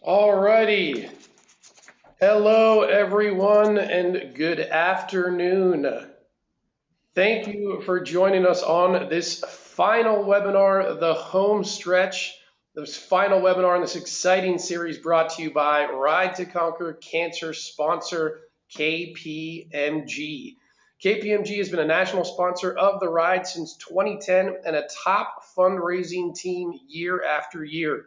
Alrighty. Hello, everyone, and good afternoon. Thank you for joining us on this final webinar, the home stretch, this final webinar in this exciting series brought to you by Ride to Conquer Cancer sponsor KPMG. KPMG has been a national sponsor of the ride since 2010 and a top fundraising team year after year.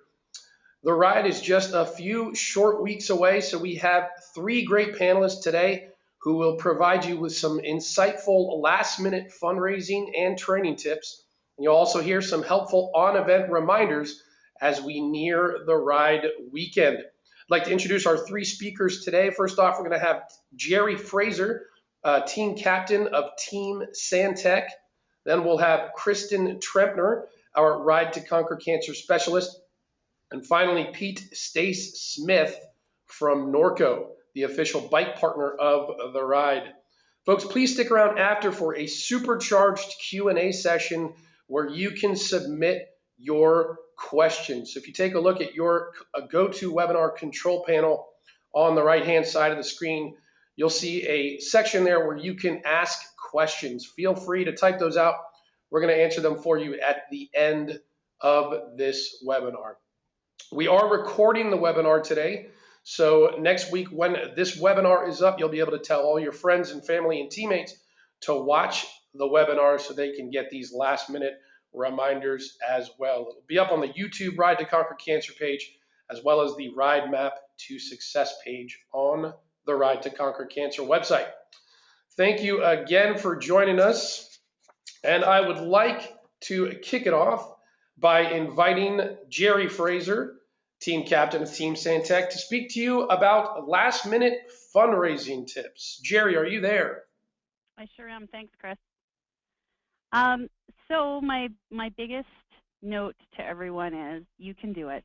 The ride is just a few short weeks away, so we have three great panelists today who will provide you with some insightful last-minute fundraising and training tips. And you'll also hear some helpful on-event reminders as we near the ride weekend. I'd like to introduce our three speakers today. First off, we're going to have Jerry Fraser, team captain of Team Santec. Then we'll have Kristen Trempner, our Ride to Conquer Cancer specialist. And finally, Pete Stace Smith from Norco, the official bike partner of the ride. Folks, please stick around after for a supercharged Q&A session where you can submit your questions. So if you take a look at your GoToWebinar control panel on the right-hand side of the screen, you'll see a section there where you can ask questions. Feel free to type those out. We're going to answer them for you at the end of this webinar. We are recording the webinar today, so next week when this webinar is up, you'll be able to tell all your friends and family and teammates to watch the webinar so they can get these last-minute reminders as well. It'll be up on the YouTube Ride to Conquer Cancer page, as well as the Ride Map to Success page on the Ride to Conquer Cancer website. Thank you again for joining us, and I would like to kick it off by inviting Jerry Fraser, team captain of Team Santec, to speak to you about last-minute fundraising tips. Jerry, are you there? I sure am. Thanks, Chris. So my biggest note to everyone is you can do it.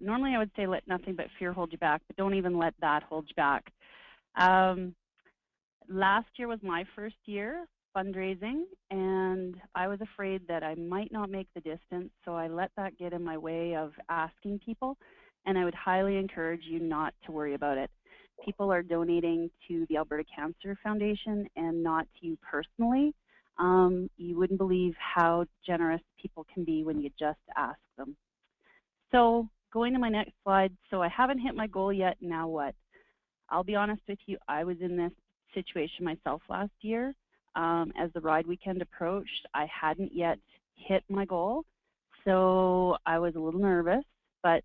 Normally I would say let nothing but fear hold you back, but don't even let that hold you back. Last year was my first year fundraising, and I was afraid that I might not make the distance, so I let that get in my way of asking people, and I would highly encourage you not to worry about it. People are donating to the Alberta Cancer Foundation and not to you personally. You wouldn't believe how generous people can be when you just ask them. So going to my next slide, so I haven't hit my goal yet, now what? I'll be honest with you, I was in this situation myself last year. As the ride weekend approached, I hadn't yet hit my goal, so I was a little nervous, but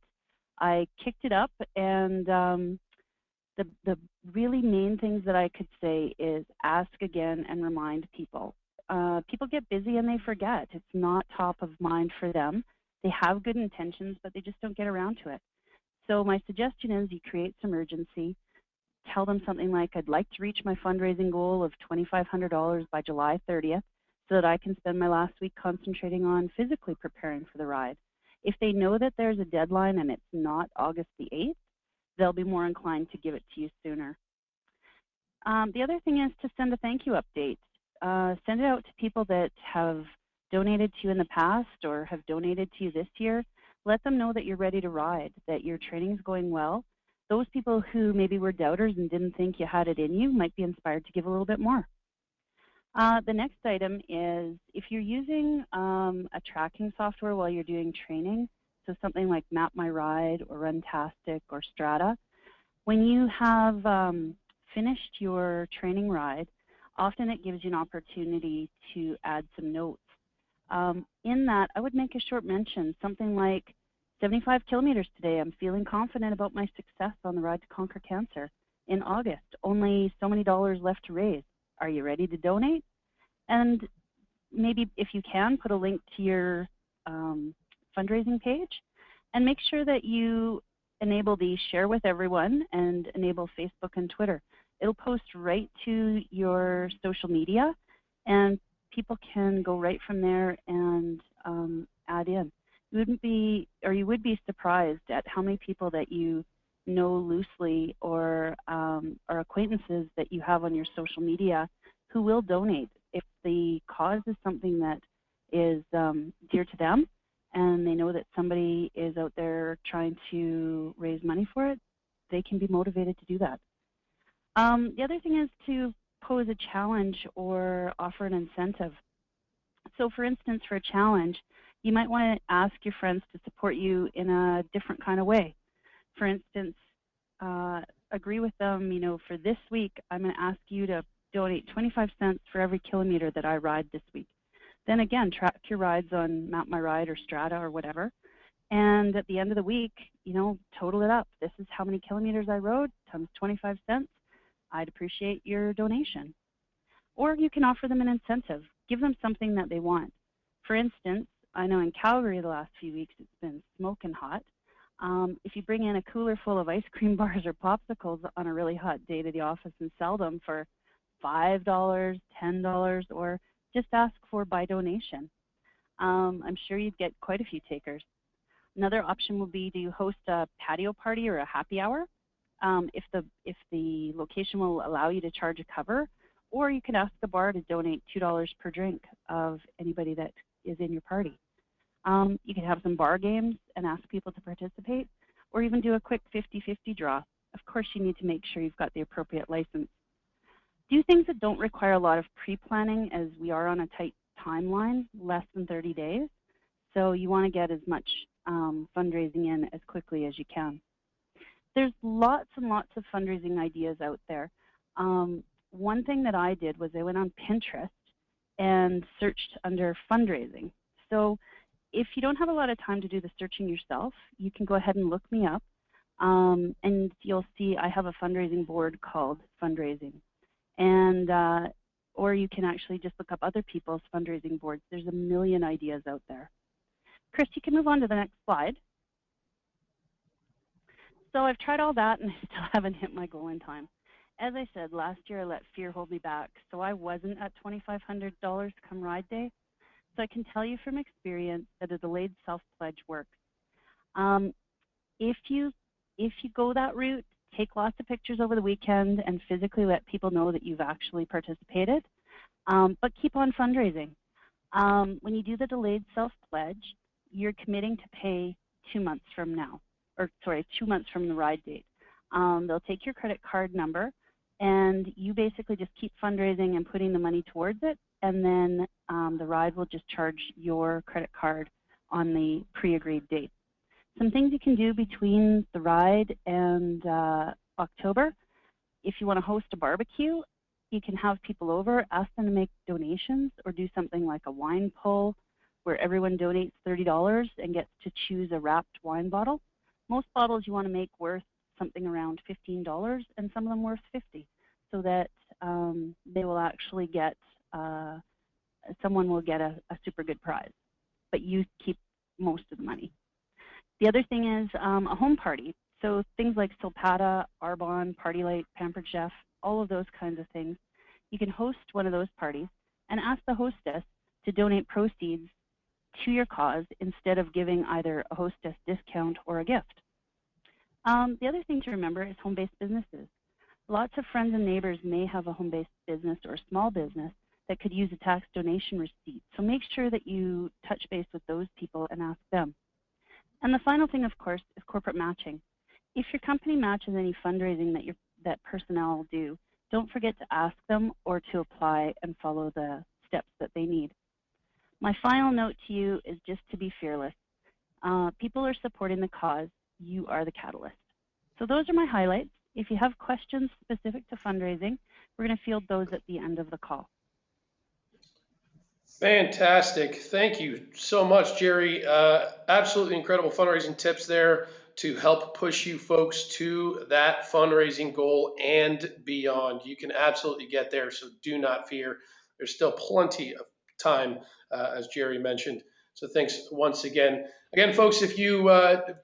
I kicked it up, and the really main things that I could say is ask again and remind people. People get busy and they forget. It's not top of mind for them. They have good intentions, but they just don't get around to it. So my suggestion is you create some urgency. Tell them something like, I'd like to reach my fundraising goal of $2,500 by July 30th so that I can spend my last week concentrating on physically preparing for the ride. If they know that there's a deadline and it's not August the 8th, they'll be more inclined to give it to you sooner. The other thing is to send a thank you update. Send it out to people that have donated to you in the past or have donated to you this year. Let them know that you're ready to ride, that your training is going well. Those people who maybe were doubters and didn't think you had it in you might be inspired to give a little bit more. The next item is if you're using a tracking software while you're doing training, so something like Map My Ride or Runtastic or Strata, when you have finished your training ride, often it gives you an opportunity to add some notes. In that, I would make a short mention, something like, 75 kilometers today. I'm feeling confident about my success on the Ride to Conquer Cancer. In August, only so many dollars left to raise. Are you ready to donate? And maybe if you can, put a link to your fundraising page and make sure that you enable the share with everyone and enable Facebook and Twitter. It'll post right to your social media and people can go right from there and add in. You would be surprised at how many people that you know loosely or are acquaintances that you have on your social media who will donate. If the cause is something that is dear to them, and they know that somebody is out there trying to raise money for it, they can be motivated to do that. The other thing is to pose a challenge or offer an incentive. So for instance, for a challenge, you might want to ask your friends to support you in a different kind of way. For instance, agree with them, for this week, I'm going to ask you to donate 25 cents for every kilometer that I ride this week. Then again, track your rides on Map My Ride or Strata or whatever. And at the end of the week, total it up. This is how many kilometers I rode times 25 cents. I'd appreciate your donation. Or you can offer them an incentive. Give them something that they want. For instance, I know in Calgary the last few weeks it's been smoking hot. If you bring in a cooler full of ice cream bars or popsicles on a really hot day to the office and sell them for $5, $10, or just ask for by donation, I'm sure you'd get quite a few takers. Another option would be to host a patio party or a happy hour if the location will allow you to charge a cover, or you can ask the bar to donate $2 per drink of anybody that is in your party. You can have some bar games and ask people to participate, or even do a quick 50-50 draw. Of course, you need to make sure you've got the appropriate license. Do things that don't require a lot of pre-planning, as we are on a tight timeline, less than 30 days. So you want to get as much fundraising in as quickly as you can. There's lots and lots of fundraising ideas out there. One thing that I did was I went on Pinterest and searched under fundraising. So if you don't have a lot of time to do the searching yourself, you can go ahead and look me up, and you'll see I have a fundraising board called Fundraising. And or you can actually just look up other people's fundraising boards. There's a million ideas out there. Chris, you can move on to the next slide. So I've tried all that and I still haven't hit my goal in time. As I said, last year I let fear hold me back, so I wasn't at $2,500 come ride day. So I can tell you from experience that a delayed self-pledge works. If you go that route, take lots of pictures over the weekend and physically let people know that you've actually participated, but keep on fundraising. When you do the delayed self-pledge, you're committing to pay 2 months from now, or sorry, 2 months from the ride date. They'll take your credit card number, and you basically just keep fundraising and putting the money towards it, and then the ride will just charge your credit card on the pre-agreed date. Some things you can do between the ride and October: if you want to host a barbecue, you can have people over, ask them to make donations, or do something like a wine pull where everyone donates $30 and gets to choose a wrapped wine bottle. Most bottles you want to make worth something around $15, and some of them worth $50, so that they will actually get, someone will get a super good prize, but you keep most of the money. The other thing is a home party. So things like Silpata, Arbonne, Party Light, Pampered Chef, all of those kinds of things. You can host one of those parties and ask the hostess to donate proceeds to your cause instead of giving either a hostess discount or a gift. The other thing to remember is home-based businesses. Lots of friends and neighbors may have a home-based business or a small business that could use a tax donation receipt. So make sure that you touch base with those people and ask them. And the final thing, of course, is corporate matching. If your company matches any fundraising that personnel do, don't forget to ask them or to apply and follow the steps that they need. My final note to you is just to be fearless. People are supporting the cause. You are the catalyst. So those are my highlights. If you have questions specific to fundraising, we're going to field those at the end of the call. Fantastic. Thank you so much, Jerry. Absolutely incredible fundraising tips there to help push you folks to that fundraising goal and beyond. You can absolutely get there, so do not fear. There's still plenty of time, as Jerry mentioned. So thanks once again. Again, folks, if you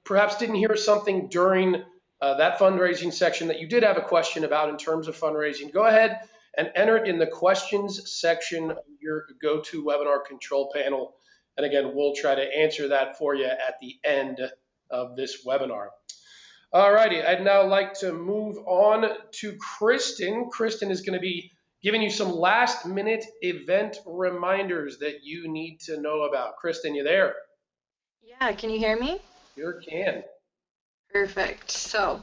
perhaps didn't hear something during that fundraising section that you did have a question about in terms of fundraising, go ahead and enter it in the questions section of your GoToWebinar control panel. And again, we'll try to answer that for you at the end of this webinar. All righty, I'd now like to move on to Kristen. Kristen is going to be giving you some last minute event reminders that you need to know about. Kristen, you there? Yeah, can you hear me? Sure can. Perfect. So,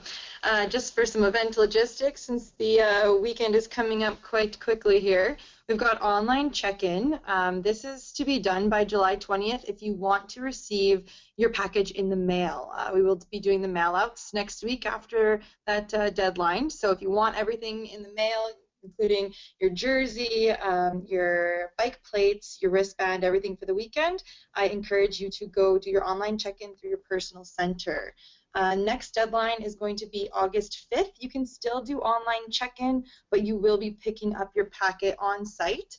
just for some event logistics, since the weekend is coming up quite quickly here, we've got online check-in. This is to be done by July 20th if you want to receive your package in the mail. We will be doing the mail-outs next week after that deadline. So if you want everything in the mail, including your jersey, your bike plates, your wristband, everything for the weekend, I encourage you to go do your online check-in through your personal center. Next deadline is going to be August 5th. You can still do online check-in, but you will be picking up your packet on site,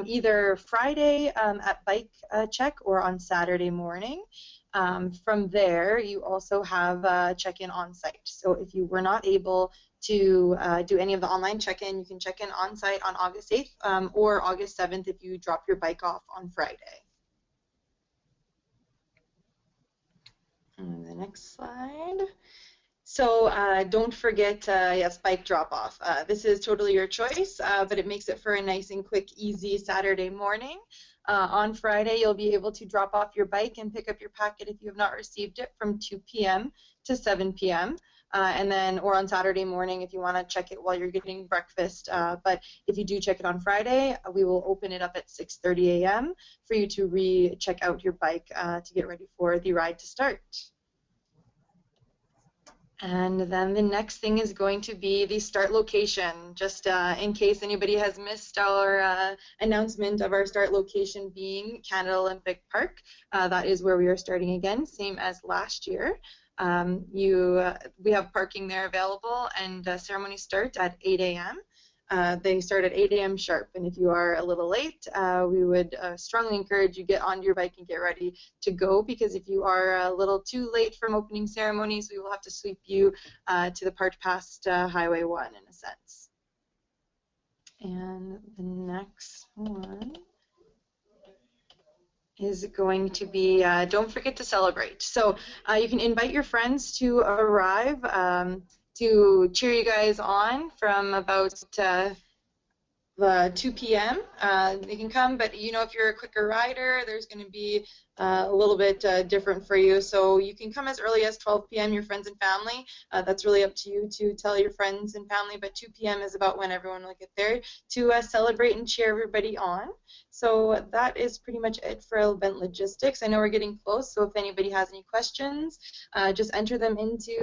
either Friday at bike check or on Saturday morning. From there, you also have check-in on site. So if you were not able to do any of the online check-in, you can check in on site on August 8th or August 7th if you drop your bike off on Friday. And the next slide. So don't forget, yes, bike drop-off. This is totally your choice, but it makes it for a nice and quick, easy Saturday morning. On Friday, you'll be able to drop off your bike and pick up your packet if you have not received it from 2 p.m. to 7 p.m. And then, or on Saturday morning if you want to check it while you're getting breakfast. But if you do check it on Friday, we will open it up at 6:30 a.m. for you to re-check out your bike to get ready for the ride to start. And then the next thing is going to be the start location. Just in case anybody has missed our announcement of our start location being Canada Olympic Park, that is where we are starting again, same as last year. We have parking there available, and ceremonies start at 8 a.m. They start at 8 a.m. sharp, and if you are a little late, we would strongly encourage you get onto your bike and get ready to go, because if you are a little too late from opening ceremonies, we will have to sweep you to the part past Highway 1 in a sense. And the next one is going to be don't forget to celebrate. So you can invite your friends to arrive to cheer you guys on from about 2 p.m. They can come, but you know, if you're a quicker rider, there's going to be a little bit different for you. So you can come as early as 12 p.m. your friends and family. That's really up to you to tell your friends and family, but 2 p.m. is about when everyone will get there to celebrate and cheer everybody on. So that is pretty much it for event logistics. I know we're getting close, so if anybody has any questions, just enter them into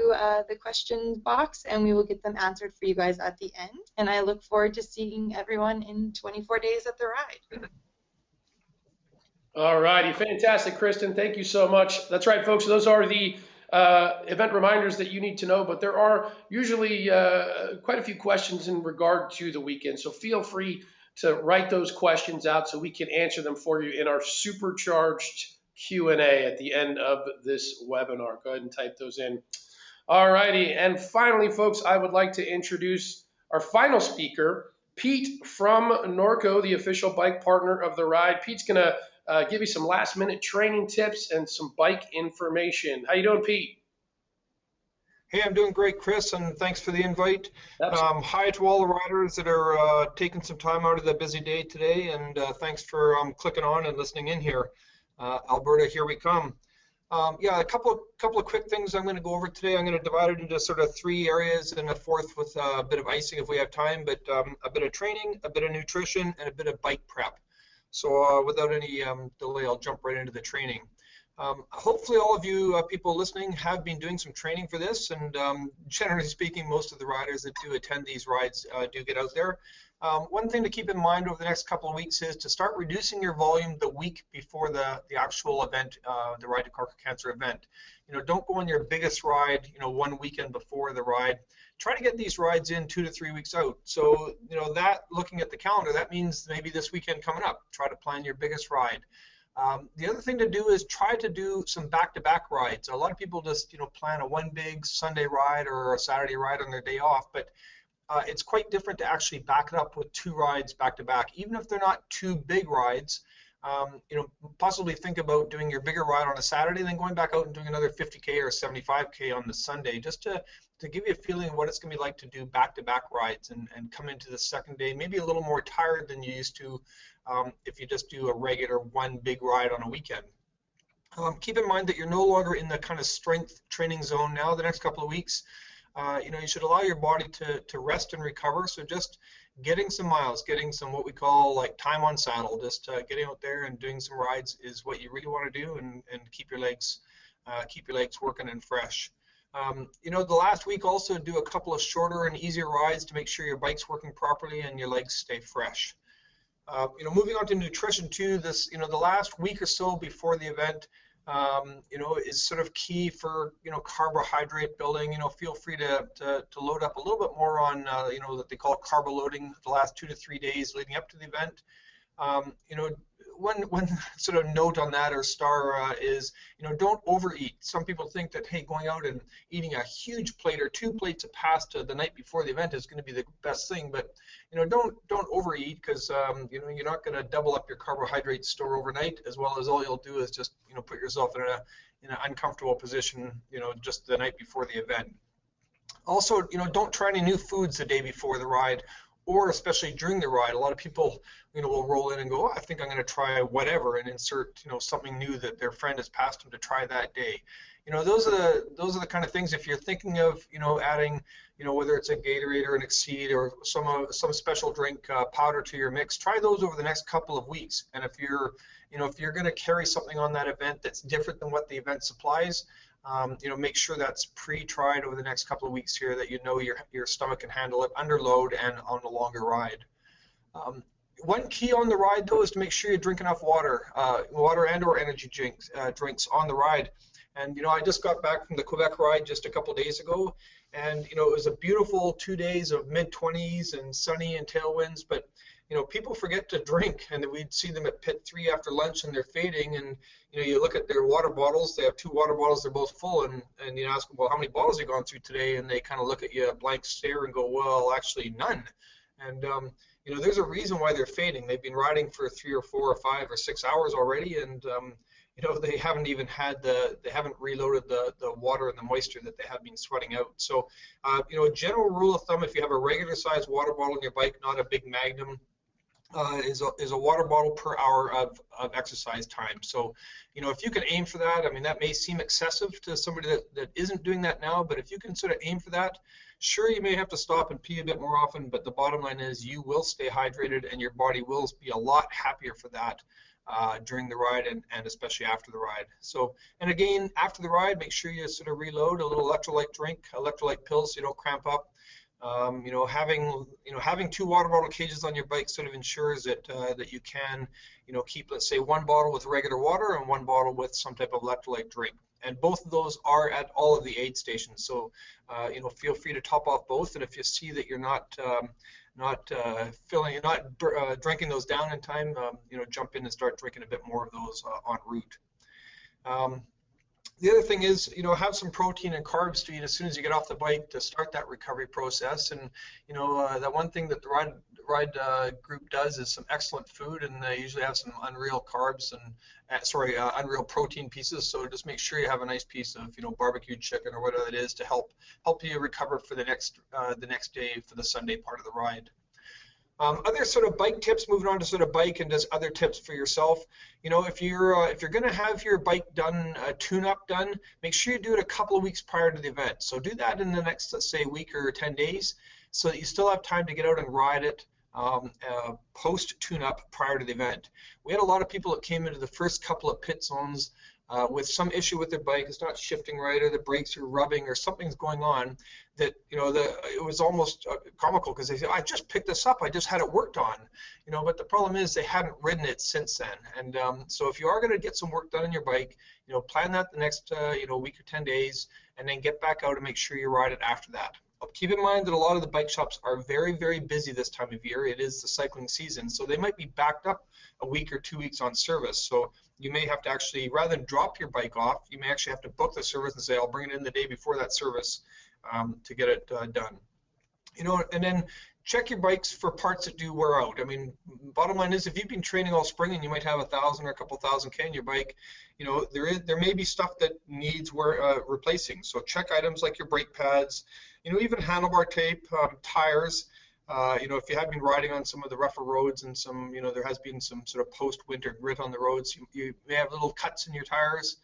the questions box and we will get them answered for you guys at the end. And I look forward to seeing everyone in 24 days at the ride. All righty, fantastic, Kristen. Thank you so much. That's right, folks. Those are the event reminders that you need to know, but there are usually quite a few questions in regard to the weekend. So feel free to write those questions out so we can answer them for you in our supercharged Q&A at the end of this webinar. Go ahead and type those in. All righty, and finally, folks, I would like to introduce our final speaker, Pete from Norco, the official bike partner of the ride. Pete's going to give you some last-minute training tips and some bike information. How you doing, Pete? Hey, I'm doing great, Chris, and thanks for the invite. Hi to all the riders that are taking some time out of the busy day today, and thanks for clicking on and listening in here. Alberta, here we come. Yeah, a couple of quick things I'm going to go over today. I'm going to divide it into sort of 3 areas and a fourth with a bit of icing if we have time, but a bit of training, a bit of nutrition, and a bit of bike prep. So without any delay, I'll jump right into the training. Hopefully all of you people listening have been doing some training for this, and generally speaking, most of the riders that do attend these rides do get out there. One thing to keep in mind over the next couple of weeks is to start reducing your volume the week before the actual event, the Ride to Conquer Cancer event. You know, don't go on your biggest ride, you know, one weekend before the ride. Try to get these rides in 2 to 3 weeks out. So, you know, that looking at the calendar, that means maybe this weekend coming up, try to plan your biggest ride. The other thing to do is try to do some back-to-back rides. A lot of people just, you know, plan a one big Sunday ride or a Saturday ride on their day off, but it's quite different to actually back it up with 2 rides back-to-back, even if they're not 2 big rides. You know, possibly think about doing your bigger ride on a Saturday, then going back out and doing another 50K or 75K on the Sunday, just to give you a feeling of what it's going to be like to do back-to-back rides and come into the second day maybe a little more tired than you used to if you just do a regular one big ride on a weekend. Keep in mind that you're no longer in the kind of strength training zone now the next couple of weeks. You should allow your body to rest and recover. So just getting some miles, getting some what we call like time on saddle, just getting out there and doing some rides is what you really want to do, and keep your legs working and fresh. The last week also do a couple of shorter and easier rides to make sure your bike's working properly and your legs stay fresh. Moving on to nutrition too, the last week or so before the event, is sort of key for, carbohydrate building. Feel free to load up a little bit more on, that they call carbo loading the last 2 to 3 days leading up to the event. One sort of note on that or star is, don't overeat. Some people think that, hey, going out and eating a huge plate or 2 plates of pasta the night before the event is going to be the best thing. But, don't overeat, because, you're not going to double up your carbohydrate store overnight, as well as all you'll do is just, put yourself in an uncomfortable position, just the night before the event. Also, don't try any new foods the day before the ride, or especially during the ride. A lot of people, will roll in and go, I think I'm going to try whatever, and insert, something new that their friend has passed them to try that day. Those are the kind of things, if you're thinking of, adding, whether it's a Gatorade or an Exceed or some special drink powder to your mix, try those over the next couple of weeks. And if you're going to carry something on that event that's different than what the event supplies, make sure that's pre-tried over the next couple of weeks here, that your stomach can handle it under load and on a longer ride. One key on the ride, though, is to make sure you drink enough water and or energy drinks on the ride. And I just got back from the Quebec ride just a couple days ago, and it was a beautiful 2 days of mid-20s and sunny and tailwinds, but people forget to drink, and we'd see them at pit 3 after lunch, and they're fading, and you look at their water bottles. They have 2 water bottles, they're both full, and you ask them, well, how many bottles have you gone through today? And they kind of look at you a blank stare and go, well, actually none. And there's a reason why they're fading. They've been riding for 3 or 4 or 5 or 6 hours already, and they haven't even they haven't reloaded the water and the moisture that they have been sweating out. So a general rule of thumb, if you have a regular sized water bottle on your bike, not a big Magnum, is a water bottle per hour of exercise time. So, if you can aim for that, that may seem excessive to somebody that isn't doing that now, but if you can sort of aim for that, sure, you may have to stop and pee a bit more often, but the bottom line is you will stay hydrated, and your body will be a lot happier for that during the ride and especially after the ride. So, and again, after the ride, make sure you sort of reload a little electrolyte drink, electrolyte pills, so you don't cramp up. Having 2 water bottle cages on your bike sort of ensures that that you can, keep, let's say, 1 bottle with regular water and 1 bottle with some type of electrolyte drink. And both of those are at all of the aid stations. So, feel free to top off both. And if you see that you're not drinking those down in time, jump in and start drinking a bit more of those en route. The other thing is, have some protein and carbs to eat as soon as you get off the bike to start that recovery process. And, that one thing that the ride group does is some excellent food, and they usually have some unreal carbs and, unreal protein pieces. So just make sure you have a nice piece of, barbecued chicken or whatever it is to help you recover for the next day for the Sunday part of the ride. Other sort of bike tips, moving on to sort of bike and just other tips for yourself. If you're going to have your bike done, tune-up done, make sure you do it a couple of weeks prior to the event. So do that in the next, let's say, week or 10 days, so that you still have time to get out and ride it post tune-up prior to the event. We had a lot of people that came into the first couple of pit zones with some issue with their bike. It's not shifting right, or the brakes are rubbing, or something's going on, that it was almost comical, because they say, I just picked this up, I just had it worked on, but the problem is they hadn't ridden it since then. And so if you are going to get some work done on your bike, plan that the next week or 10 days, and then get back out and make sure you ride it after that. Keep in mind that a lot of the bike shops are very, very busy this time of year. It is the cycling season, so they might be backed up a week or 2 weeks on service. So you may have to actually, rather than drop your bike off, you may actually have to book the service and say, I'll bring it in the day before that service to get it done. And then check your bikes for parts that do wear out. Bottom line is, if you've been training all spring and you might have 1,000 or a couple thousand K in your bike, there may be stuff that needs replacing. So check items like your brake pads, even handlebar tape, tires. If you have been riding on some of the rougher roads and some, there has been some sort of post-winter grit on the roads, you may have little cuts in your tires.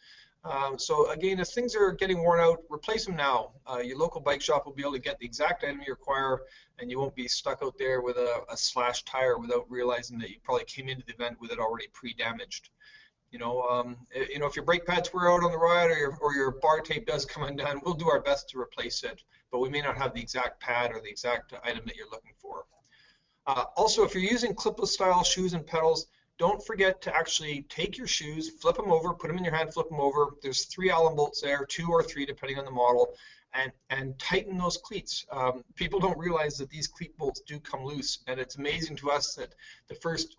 So again, if things are getting worn out, replace them now. Your local bike shop will be able to get the exact item you require, and you won't be stuck out there with a slashed tire without realizing that you probably came into the event with it already pre-damaged. If your brake pads wear out on the ride or your bar tape does come undone, we'll do our best to replace it, but we may not have the exact pad or the exact item that you're looking for. Also, if you're using clipless style shoes and pedals, don't forget to actually take your shoes, flip them over, put them in your hand, flip them over. There's 3 Allen bolts there, 2 or 3 depending on the model, and tighten those cleats. People don't realize that these cleat bolts do come loose, and it's amazing to us that the first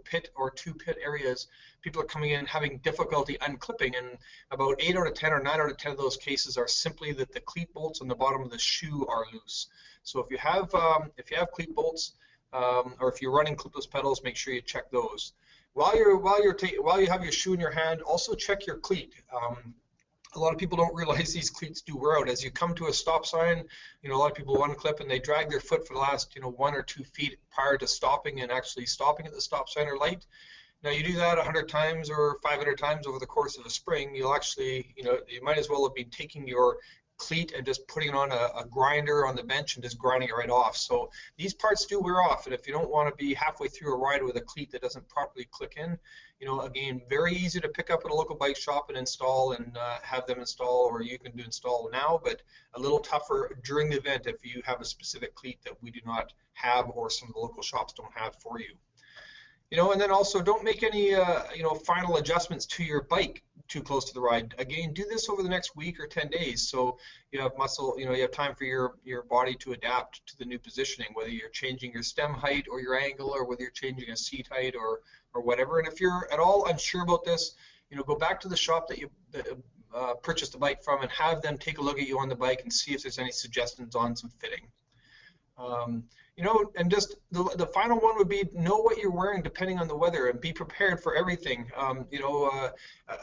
pit or 2 pit areas, people are coming in having difficulty unclipping, and about 8 out of 10 or 9 out of 10 of those cases are simply that the cleat bolts on the bottom of the shoe are loose. So if you have cleat bolts, or if you're running clipless pedals, make sure you check those. While you have your shoe in your hand, also check your cleat. A lot of people don't realize these cleats do wear out. As you come to a stop sign, a lot of people unclip and they drag their foot for the last 1 or 2 feet prior to stopping and actually stopping at the stop sign or light. Now you do that 100 times or 500 times over the course of a spring, you'll actually, you might as well have been taking your cleat and just putting it on a grinder on the bench and just grinding it right off. So these parts do wear off, and if you don't want to be halfway through a ride with a cleat that doesn't properly click in, again, very easy to pick up at a local bike shop and install and have them install, or you can do install now, but a little tougher during the event if you have a specific cleat that we do not have or some of the local shops don't have for you. And then also don't make any, final adjustments to your bike too close to the ride. Again, do this over the next week or 10 days so you have muscle, you have time for your body to adapt to the new positioning, whether you're changing your stem height or your angle, or whether you're changing a seat height or whatever. And if you're at all unsure about this, go back to the shop that you purchased the bike from and have them take a look at you on the bike and see if there's any suggestions on some fitting. And just the final one would be know what you're wearing depending on the weather and be prepared for everything.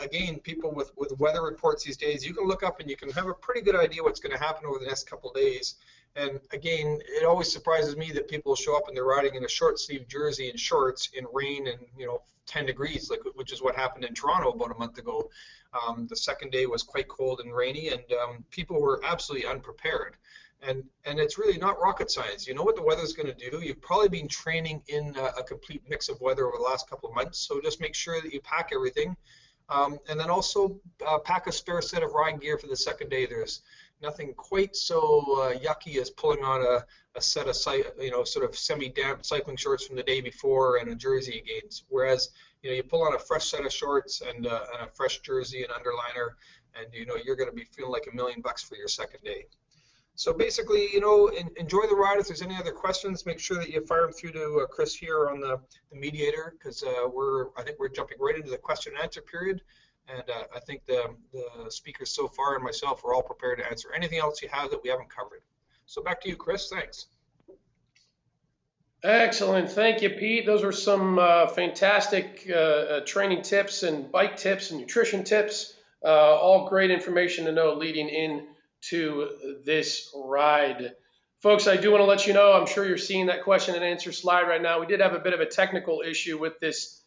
Again, people with weather reports these days, you can look up and you can have a pretty good idea what's going to happen over the next couple of days. And again, it always surprises me that people show up and they're riding in a short sleeve jersey and shorts in rain and 10 degrees, which is what happened in Toronto about a month ago. The second day was quite cold and rainy, and people were absolutely unprepared. And it's really not rocket science. You know what the weather's going to do. You've probably been training in a complete mix of weather over the last couple of months, so just make sure that you pack everything. And then also pack a spare set of ride gear for the second day. There's nothing quite so yucky as pulling on a set of sort of semi-damp cycling shorts from the day before and a jersey again. Whereas you pull on a fresh set of shorts and a fresh jersey and underliner, and you're going to be feeling like $1 million for your second day. So basically, enjoy the ride. If there's any other questions, make sure that you fire them through to Chris here on the mediator, because I think we're jumping right into the question and answer period. And I think the speakers so far and myself are all prepared to answer anything else you have that we haven't covered. So back to you, Chris. Thanks. Excellent. Thank you, Pete. Those were some fantastic training tips and bike tips and nutrition tips. All great information to know leading in to this ride. Folks, I do want to let you know, I'm sure you're seeing that question and answer slide right now. We did have a bit of a technical issue with this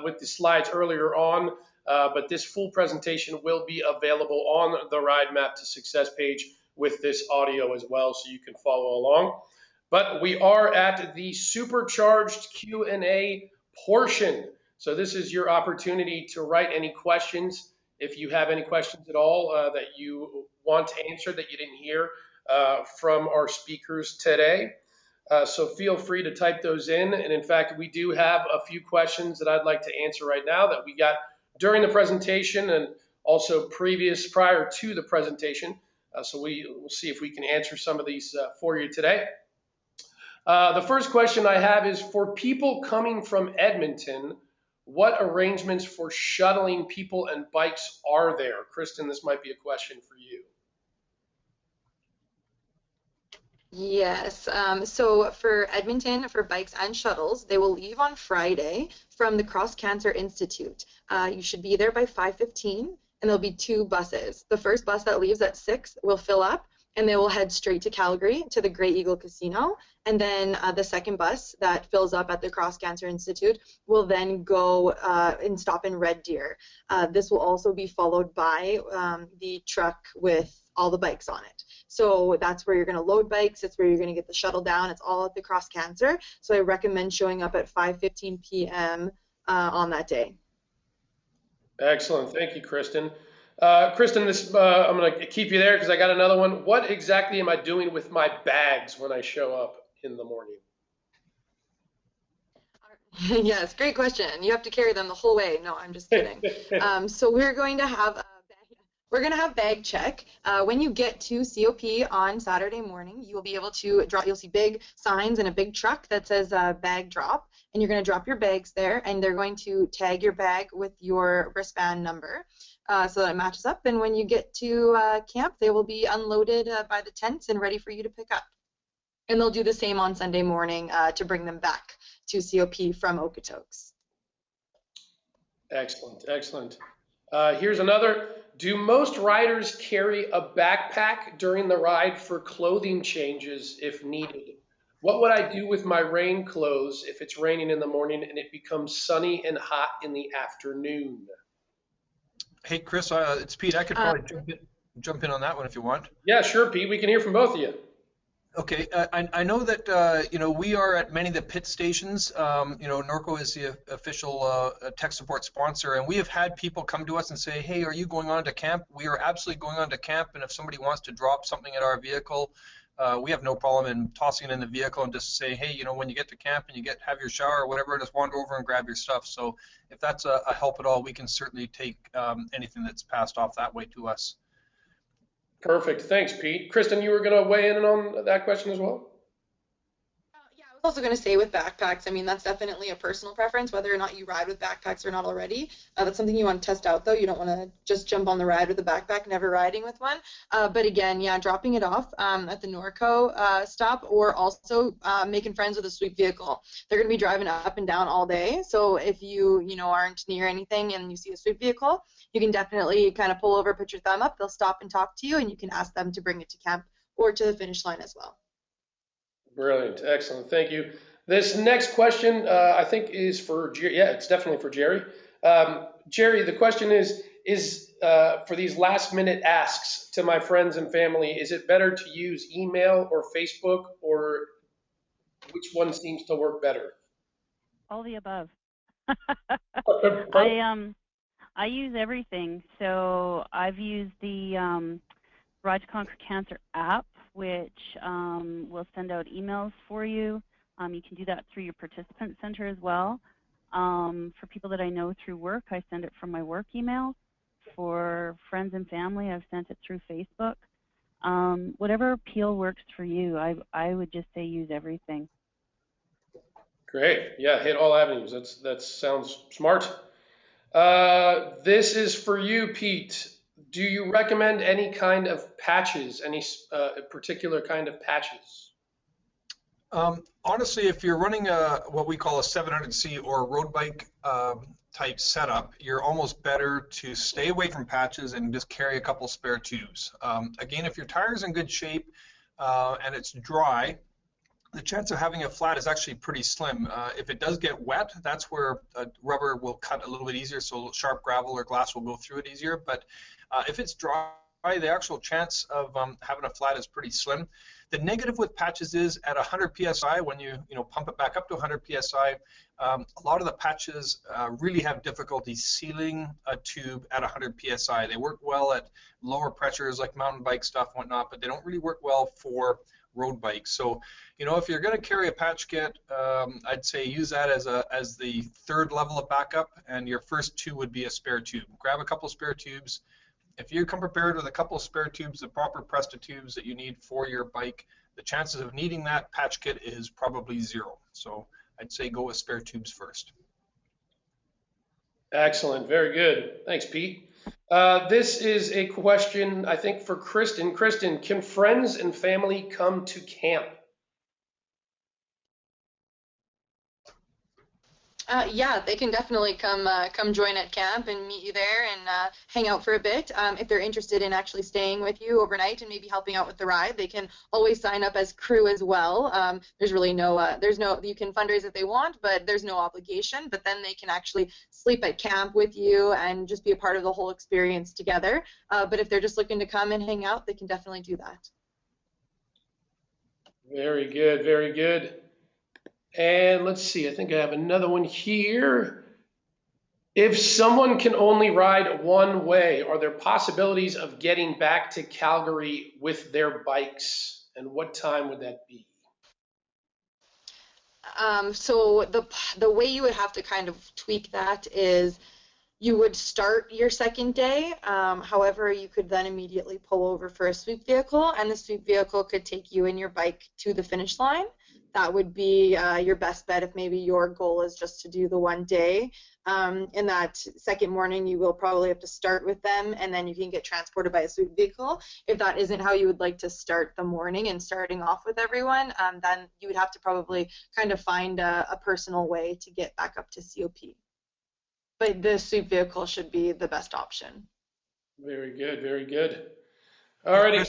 with the slides earlier on, but this full presentation will be available on the Ride Map to Success page with this audio as well, so you can follow along. But we are at the supercharged Q&A portion. So this is your opportunity to write any questions. If you have any questions at all that you want to answer that you didn't hear from our speakers today. So feel free to type those in. And in fact, we do have a few questions that I'd like to answer right now that we got during the presentation and also prior to the presentation. So we'll see if we can answer some of these for you today. The first question I have is, for people coming from Edmonton, what arrangements for shuttling people and bikes are there? Kristen, this might be a question for you. Yes, so for Edmonton, for bikes and shuttles, they will leave on Friday from the Cross Cancer Institute. You should be there by 5:15, and there'll be 2 buses. The first bus that leaves at 6 will fill up, and they will head straight to Calgary to the Grey Eagle Casino. And then the second bus that fills up at the Cross Cancer Institute will then go and stop in Red Deer. This will also be followed by the truck with all the bikes on it. So that's where you're going to load bikes. It's where you're going to get the shuttle down. It's all at the Cross Cancer. So I recommend showing up at 5:15 p.m. On that day. Excellent. Thank you, Kristen. Kristen, I'm going to keep you there because I got another one. What exactly am I doing with my bags when I show up in the morning? Yes, great question. You have to carry them the whole way. No, I'm just kidding. So we're going to have bag check. When you get to COP on Saturday morning, you will be able to drop. You'll see big signs in a big truck that says bag drop, and you're going to drop your bags there, and they're going to tag your bag with your wristband number so that it matches up. And when you get to camp, they will be unloaded by the tents and ready for you to pick up. And they'll do the same on Sunday morning to bring them back to COP from Okotoks. Excellent, excellent. Here's another. Do most riders carry a backpack during the ride for clothing changes if needed? What would I do with my rain clothes if it's raining in the morning and it becomes sunny and hot in the afternoon? Hey, Chris, it's Pete. I could probably jump in on that one if you want. Yeah, sure, Pete. We can hear from both of you. Okay, I know that we are at many of the pit stations. Norco is the official tech support sponsor, and we have had people come to us and say, "Hey, are you going on to camp?" We are absolutely going on to camp, and if somebody wants to drop something at our vehicle, we have no problem in tossing it in the vehicle and just say, "Hey, when you get to camp and you have your shower or whatever, just wander over and grab your stuff." So if that's a help at all, we can certainly take anything that's passed off that way to us. Perfect. Thanks, Pete. Kristen, you were going to weigh in on that question as well? Yeah, I was also going to say with backpacks, I mean, that's definitely a personal preference, whether or not you ride with backpacks or not already. That's something you want to test out, though. You don't want to just jump on the ride with a backpack, never riding with one. But again, yeah, dropping it off at the Norco stop, or also making friends with a sweep vehicle. They're going to be driving up and down all day. So if you aren't near anything and you see a sweep vehicle, you can definitely kind of pull over, put your thumb up. They'll stop and talk to you, and you can ask them to bring it to camp or to the finish line as well. Brilliant. Excellent. Thank you. This next question, I think, is for Jerry. Yeah, it's definitely for Jerry. Jerry, the question is for these last-minute asks to my friends and family, is it better to use email or Facebook, or which one seems to work better? All the above. I use everything. So I've used the Ride to Conquer Cancer app, which will send out emails for you. You can do that through your participant center as well. For people that I know through work, I send it from my work email. For friends and family, I've sent it through Facebook. Whatever appeal works for you, I would just say use everything. Great. Yeah, hit all avenues. That sounds smart. This is for you, Pete. Do you recommend any kind of patches, any particular kind of patches? Honestly, if you're running what we call a 700C or a road bike type setup, you're almost better to stay away from patches and just carry a couple spare tubes. Again, if your tire's in good shape and it's dry, the chance of having a flat is actually pretty slim. If it does get wet, that's where rubber will cut a little bit easier, so sharp gravel or glass will go through it easier. But if it's dry, the actual chance of having a flat is pretty slim. The negative with patches is at 100 psi, when you pump it back up to 100 psi, a lot of the patches really have difficulty sealing a tube at 100 psi. They work well at lower pressures like mountain bike stuff and whatnot, but they don't really work well for road bikes. So, if you're going to carry a patch kit, I'd say use that as the third level of backup, and your first two would be a spare tube. Grab a couple spare tubes. If you come prepared with a couple spare tubes, the proper Presta tubes that you need for your bike, the chances of needing that patch kit is probably zero. So I'd say go with spare tubes first. Excellent. Very good. Thanks, Pete. This is a question, I think, for Kristen. Kristen, can friends and family come to camp? Yeah, they can definitely come join at camp and meet you there and hang out for a bit. If they're interested in actually staying with you overnight and maybe helping out with the ride, they can always sign up as crew as well. There's really no, you can fundraise if they want, but there's no obligation. But then they can actually sleep at camp with you and just be a part of the whole experience together. But if they're just looking to come and hang out, they can definitely do that. Very good, very good. And let's see, I think I have another one here. If someone can only ride one way, are there possibilities of getting back to Calgary with their bikes? And what time would that be? So the way you would have to kind of tweak that is you would start your second day. However, you could then immediately pull over for a sweep vehicle, and the sweep vehicle could take you and your bike to the finish line. That would be your best bet if maybe your goal is just to do the one day. In that second morning, you will probably have to start with them, and then you can get transported by a sweep vehicle. If that isn't how you would like to start the morning and starting off with everyone, then you would have to probably kind of find a personal way to get back up to COP. But the sweep vehicle should be the best option. Very good, very good. All righty.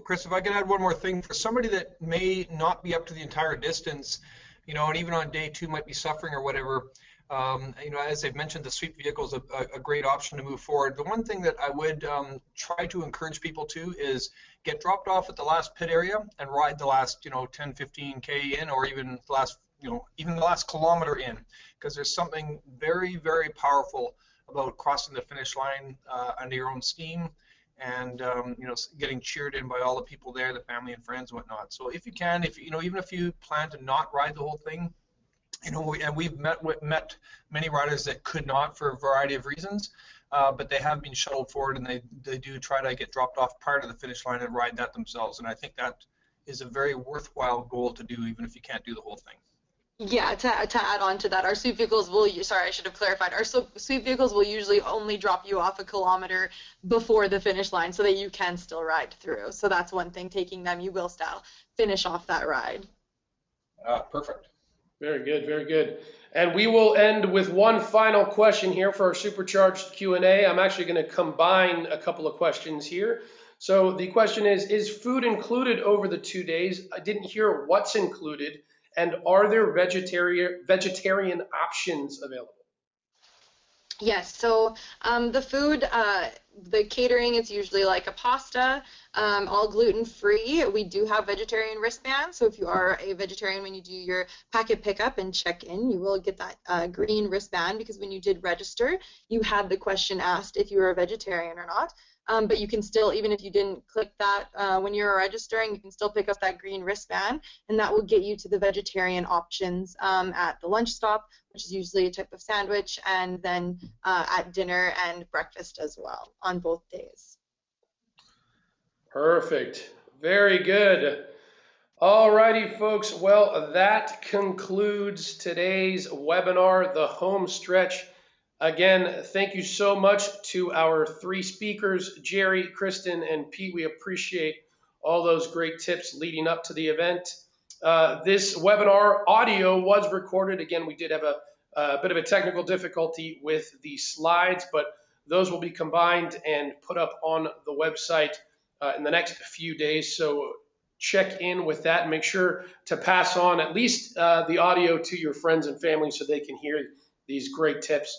Chris, if I can add one more thing, for somebody that may not be up to the entire distance, and even on day 2 might be suffering or whatever, as I've mentioned, the sweep vehicle is a great option to move forward. The one thing that I would try to encourage people to is get dropped off at the last pit area and ride the last, 10, 15K in, or even the last, even the last kilometer in, because there's something very, very powerful about crossing the finish line under your own steam. And getting cheered in by all the people there, the family and friends and whatnot. So if you can, even if you plan to not ride the whole thing, and we've met many riders that could not for a variety of reasons, but they have been shuttled forward, and they do try to get dropped off prior to the finish line and ride that themselves. And I think that is a very worthwhile goal to do, even if you can't do the whole thing. Yeah, to add on to that, our sweep vehicles will, sorry, I should have clarified, our sweep vehicles will usually only drop you off a kilometer before the finish line so that you can still ride through. So that's one thing, taking them, you will still finish off that ride. Perfect. Very good, very good. And we will end with one final question here for our supercharged Q&A. I'm actually going to combine a couple of questions here. So the question is food included over the 2 days? I didn't hear what's included. And are there vegetarian options available? Yes, so the food, the catering is usually like a pasta, all gluten-free. We do have vegetarian wristbands, so if you are a vegetarian when you do your packet pickup and check in, you will get that green wristband, because when you did register, you had the question asked if you were a vegetarian or not. But you can still, even if you didn't click that when you were registering, you can still pick up that green wristband, and that will get you to the vegetarian options at the lunch stop, which is usually a type of sandwich, and then at dinner and breakfast as well on both days. Perfect. Very good. All righty, folks. Well, that concludes today's webinar, The Home Stretch. Again, thank you so much to our 3 speakers, Jerry, Kristen, and Pete. We appreciate all those great tips leading up to the event. This webinar audio was recorded. Again, we did have a bit of a technical difficulty with the slides, but those will be combined and put up on the website in the next few days. So check in with that and make sure to pass on at least the audio to your friends and family so they can hear these great tips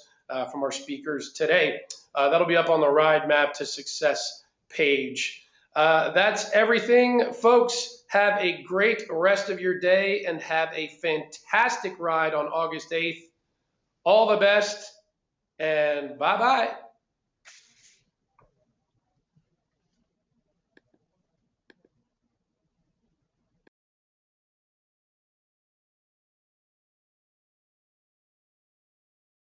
from our speakers today. That'll be up on the Ride Map to Success page. That's everything, folks. Have a great rest of your day and have a fantastic ride on August 8th. All the best, and bye-bye.